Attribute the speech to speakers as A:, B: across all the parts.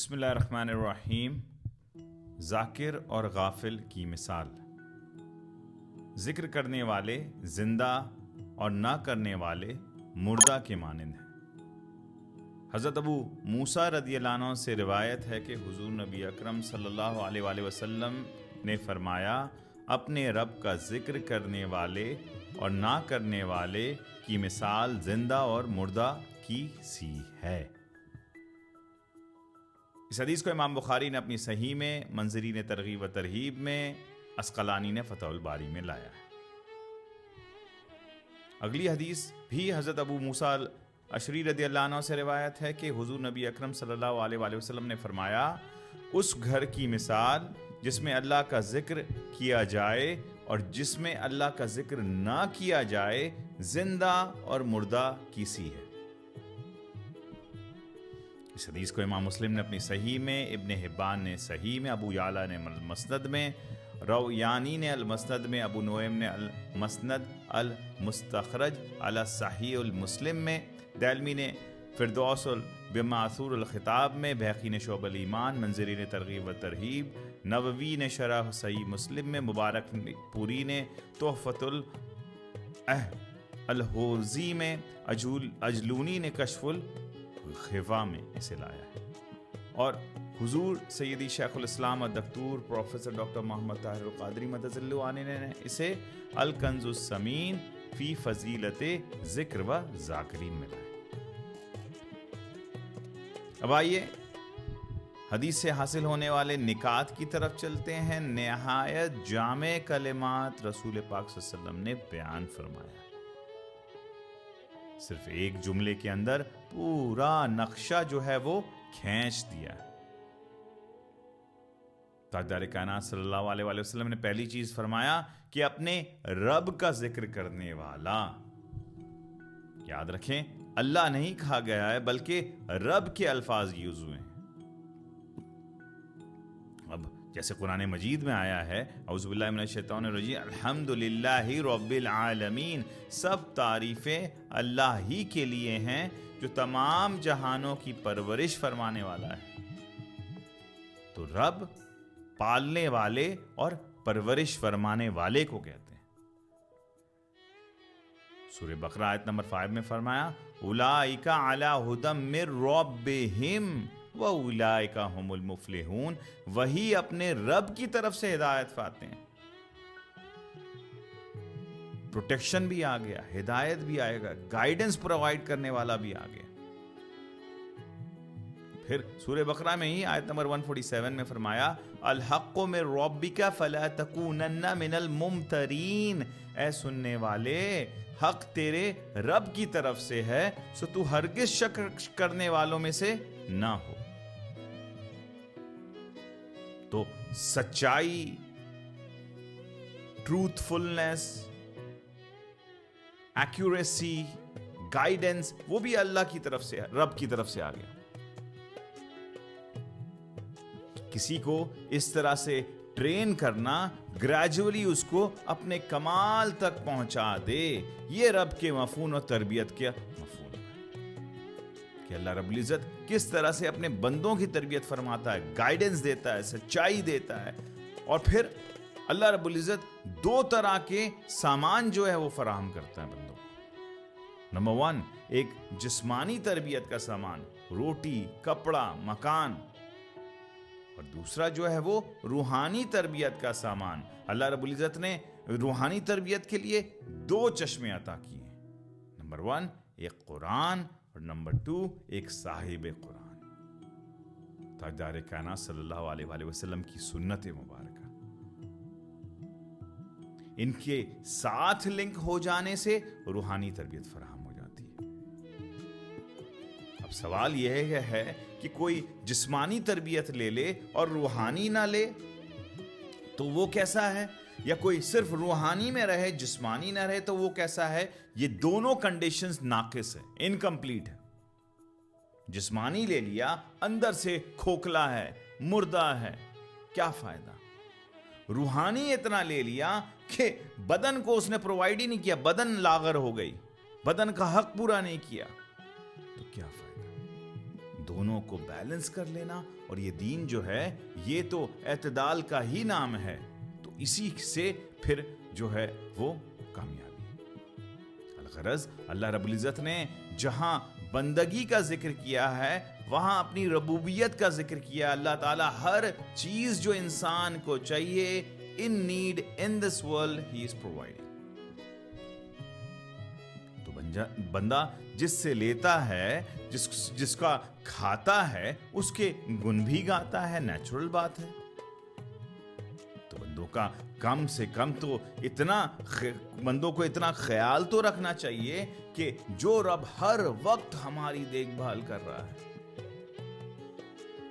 A: بسم اللہ الرحمن الرحیم۔ ذاکر اور غافل کی مثال۔ ذکر کرنے والے زندہ اور نہ کرنے والے مردہ کے مانند ہیں۔ حضرت ابو موسیٰ رضی اللہ عنہ سے روایت ہے کہ حضور نبی اکرم صلی اللہ علیہ وآلہ وسلم نے فرمایا، اپنے رب کا ذکر کرنے والے اور نہ کرنے والے کی مثال زندہ اور مردہ کی سی ہے۔ اس حدیث کو امام بخاری نے اپنی صحیح میں، منظرین ترغیب و ترہیب میں، عسقلانی نے فتح الباری میں لایا ہے۔ اگلی حدیث بھی حضرت ابو موسیٰ اشعری رضی اللہ عنہ سے روایت ہے کہ حضور نبی اکرم صلی اللہ علیہ وآلہ وسلم نے فرمایا، اس گھر کی مثال جس میں اللہ کا ذکر کیا جائے اور جس میں اللہ کا ذکر نہ کیا جائے زندہ اور مردہ کی سی ہے۔ اس حدیث کو امام مسلم نے اپنی صحیح میں، ابن حبان نے صحیح میں، ابو یعلا نے المسند میں، رویانی نے المسند میں، ابو نعیم نے المسند المستخرج علی صحیح المسلم میں، دالمی نے فردوس بمعثور الخطاب میں، بہقی نے شعب الایمان، منظرین ترغیب و ترہیب، نووی نے شرح صحیح مسلم میں، مبارک پوری نے تحفۃ الحوزی میں، اجلونی نے کشف الخفا میں اسے لایا ہے۔ اور حضور سیدی شیخ الاسلام الدکتور پروفیسر ڈاکٹر محمد طاہر القادری مدد اللہ علیہ نے اسے الکنز الثمین فی فضیلت ذکر و ذاکرین میں لایا۔ اب آئیے حدیث سے حاصل ہونے والے نکات کی طرف چلتے ہیں۔ نہایت جامع کلمات رسول پاک صلی اللہ علیہ وسلم نے بیان فرمایا، صرف ایک جملے کے اندر پورا نقشہ جو ہے وہ کھینچ دیا۔ تاجدار کائنات صلی اللہ علیہ وآلہ وسلم نے پہلی چیز فرمایا کہ اپنے رب کا ذکر کرنے والا، یاد رکھیں اللہ نہیں کہا گیا ہے بلکہ رب کے الفاظ یوز ہوئے ہیں۔ اب جیسے قرآن مجید میں آیا ہے، اعوذ باللہ من الشیطان الرجیم، الحمدللہ رب العالمین، سب تعریفیں اللہ ہی کے لیے ہیں جو تمام جہانوں کی پرورش فرمانے والا ہے۔ تو رب پالنے والے اور پرورش فرمانے والے کو کہتے ہیں۔ سورہ بقرہ آیت نمبر 5 میں فرمایا، اولئک علی ھدی من ربہم وَأُولَئِكَ هُمُ الْمُفْلِحُونَ، وہی اپنے رب کی طرف سے ہدایت پاتے ہیں۔ پروٹیکشن بھی آ گیا، ہدایت بھی آئے گا، گائیڈنس پرووائڈ کرنے والا بھی آ گیا۔ پھر سورہ بقرہ میں ہی آیت نمبر 147 میں فرمایا، الحق من ربک فلا تکونن من الممترین، اے سننے والے حق تیرے رب کی طرف سے ہے، سو تو ہرگز شک کرنے والوں میں سے نہ ہو۔ تو سچائی، ٹروتھ فلنس، ایکوریسی، گائیڈنس، وہ بھی اللہ کی طرف سے، رب کی طرف سے آ گیا۔ کسی کو اس طرح سے ٹرین کرنا، گریجولی اس کو اپنے کمال تک پہنچا دے، یہ رب کے مفہوم اور تربیت کیا مفہوم ہے کہ اللہ رب العزت کس طرح سے اپنے بندوں کی تربیت فرماتا ہے، گائیڈنس دیتا ہے، سچائی دیتا ہے۔ اور پھر اللہ رب العزت دو طرح کے سامان جو ہے وہ فراہم کرتا ہے بندوں کو۔ نمبر 1، ایک جسمانی تربیت کا سامان، روٹی، کپڑا، مکان، اور دوسرا جو ہے وہ روحانی تربیت کا سامان۔ اللہ رب العزت نے روحانی تربیت کے لیے 2 چشمے عطا کیے ہیں۔ نمبر 1 ایک قرآن، اور نمبر 2 ایک صاحب قرآن، تاجدار کائنات صلی اللہ علیہ وآلہ وسلم کی سنت مبارکہ۔ ان کے ساتھ لنک ہو جانے سے روحانی تربیت فراہم ہو جاتی ہے۔ اب سوال یہ ہے کہ کوئی جسمانی تربیت لے لے اور روحانی نہ لے تو وہ کیسا ہے، یا کوئی صرف روحانی میں رہے جسمانی نہ رہے تو وہ کیسا ہے؟ یہ دونوں کنڈیشنز ناقص ہے، انکمپلیٹ ہے۔ جسمانی لے لیا، اندر سے کھوکھلا ہے، مردہ ہے، کیا فائدہ؟ روحانی اتنا لے لیا کہ بدن کو اس نے پرووائڈ ہی نہیں کیا، بدن لاغر ہو گئی، بدن کا حق پورا نہیں کیا، تو کیا فائدہ؟ دونوں کو بیلنس کر لینا. اور یہ دین جو ہے یہ تو اعتدال کا ہی نام ہے, تو اسی سے پھر جو ہے وہ کامیابی. الغرض اللہ رب العزت نے جہاں بندگی کا ذکر کیا ہے وہاں اپنی ربوبیت کا ذکر کیا. اللہ تعالیٰ ہر چیز جو انسان کو چاہیے in need in this world he is providing. تو بندہ جس سے لیتا ہے, جس کا کھاتا ہے, اس کے گن بھی گاتا ہے, نیچرل بات ہے. تو بندوں کا کم سے کم تو بندوں کو اتنا خیال تو رکھنا چاہیے کہ جو رب ہر وقت ہماری دیکھ بھال کر رہا ہے.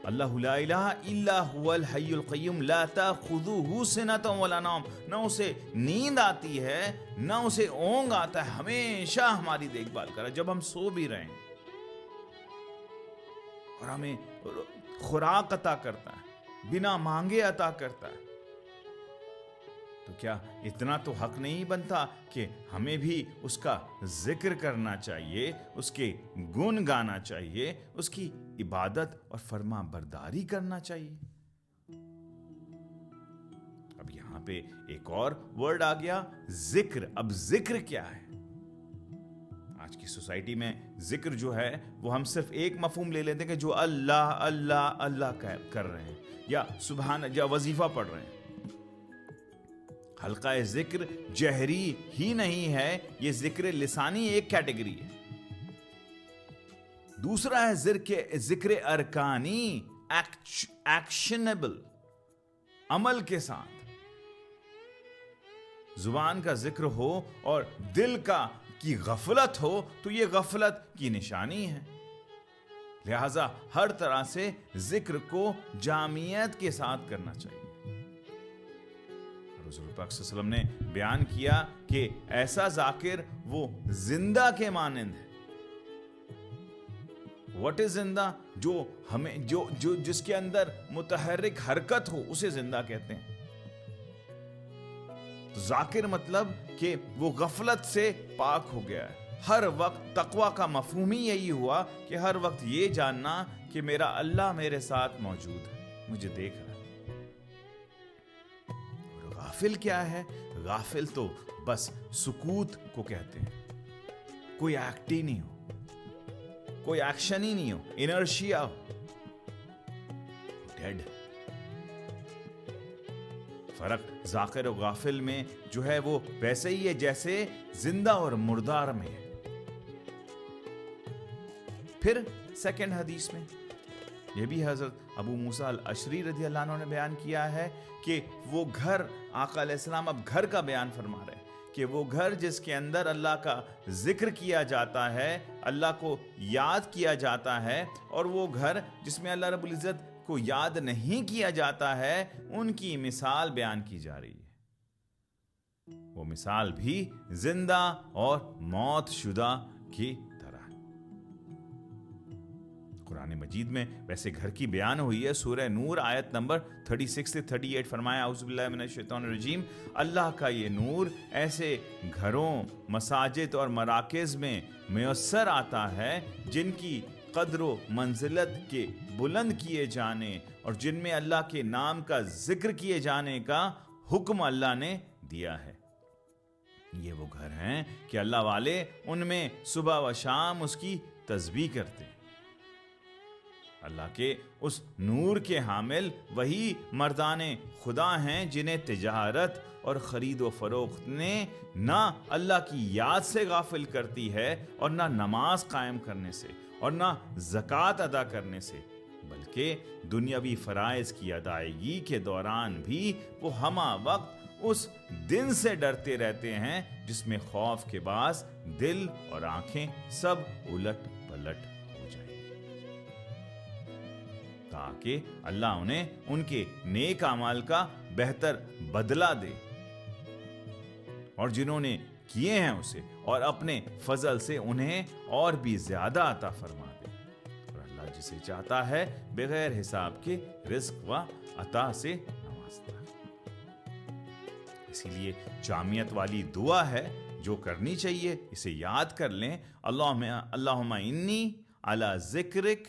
A: اللہ لا الہ الا هو الحی القیوم لا تاخذوہ سنۃ ولا نوم. نہ اسے نیند آتی ہے نہ اسے اونگ آتا ہے, ہمیشہ ہماری دیکھ بھال کر رہا ہے جب ہم سو بھی رہیں, اور ہمیں خوراک عطا کرتا ہے, بنا مانگے عطا کرتا ہے. تو کیا اتنا تو حق نہیں بنتا کہ ہمیں بھی اس کا ذکر کرنا چاہیے, اس کے گن گانا چاہیے, اس کی عبادت اور فرما برداری کرنا چاہیے. اب یہاں پہ ایک اور ورڈ آ گیا, ذکر. اب ذکر کیا ہے؟ آج کی سوسائٹی میں ذکر جو ہے وہ ہم صرف ایک مفہوم لے لیتے ہیں کہ جو اللہ اللہ اللہ کر رہے ہیں, یا سبحان, یا وظیفہ پڑھ رہے ہیں. حلقہ ذکر جہری ہی نہیں ہے, یہ ذکر لسانی ایک کیٹیگری ہے. دوسرا ہے ذکر ارکانی, ایکشنبل, عمل کے ساتھ. زبان کا ذکر ہو اور دل کی غفلت ہو تو یہ غفلت کی نشانی ہے. لہذا ہر طرح سے ذکر کو جامعیت کے ساتھ کرنا چاہیے. حضور پاک صلی اللہ علیہ وسلم نے بیان کیا کہ ایسا ذاکر وہ زندہ کے مانند ہے. واٹ از زندہ؟ جو جس کے اندر متحرک حرکت ہو اسے زندہ کہتے ہیں. تو ذاکر مطلب کہ وہ غفلت سے پاک ہو گیا ہے. ہر وقت تقویٰ کا مفہوم ہی یہی ہوا کہ ہر وقت یہ جاننا کہ میرا اللہ میرے ساتھ موجود ہے, مجھے دیکھ رہا ہے. غافل کیا ہے؟ غافل تو بس سکوت کو کہتے ہیں. کوئی ایکٹ ہی نہیں ہو, کوئی ایکشن ہی نہیں ہو, انرشیا ہو, ڈیڈ. فرق ذاکر و غافل میں جو ہے وہ ویسے ہی ہے جیسے زندہ اور مردار میں ہے. پھر سیکنڈ حدیث میں یہ بھی حضرت ابو موسیٰ الاشعری رضی اللہ عنہ نے بیان کیا ہے کہ وہ گھر, آقا علیہ السلام اب گھر کا بیان فرما رہے ہیں کہ وہ گھر جس کے اندر اللہ کا ذکر کیا جاتا ہے, اللہ کو یاد کیا جاتا ہے, اور وہ گھر جس میں اللہ رب العزت کو یاد نہیں کیا جاتا ہے, ان کی مثال بیان کی جا رہی ہے. وہ مثال بھی زندہ اور موت شدہ کی قرآن مجید میں ویسے گھر کی بیان ہوئی ہے. سورہ نور آیت نمبر 36 سے 38 فرمایا اعوذ باللہ من الشیطان الرجیم, اللہ کا یہ نور ایسے گھروں, مساجد اور مراکز میں میسر آتا ہے جن کی قدر و منزلت کے بلند کیے جانے اور جن میں اللہ کے نام کا ذکر کیے جانے کا حکم اللہ نے دیا ہے. یہ وہ گھر ہیں کہ اللہ والے ان میں صبح و شام اس کی تسبیح کرتے ہیں. اللہ کے اس نور کے حامل وہی مردان خدا ہیں جنہیں تجارت اور خرید و فروخت نے نہ اللہ کی یاد سے غافل کرتی ہے اور نہ نماز قائم کرنے سے اور نہ زکوٰۃ ادا کرنے سے, بلکہ دنیاوی فرائض کی ادائیگی کے دوران بھی وہ ہمہ وقت اس دن سے ڈرتے رہتے ہیں جس میں خوف کے باعث دل اور آنکھیں سب الٹ پلٹ ہو جائیں, تاکہ اللہ انہیں ان کے نیک اعمال کا بہتر بدلہ دے اور جنہوں نے کیے ہیں اسے اور اپنے فضل سے انہیں اور بھی زیادہ عطا فرما دے. اور اللہ جسے چاہتا ہے بغیر حساب کے رزق و عطا سے نوازتا ہے. اسی لیے جامعیت والی دعا ہے جو کرنی چاہیے, اسے یاد کر لیں. اللہم انی علی ذکرک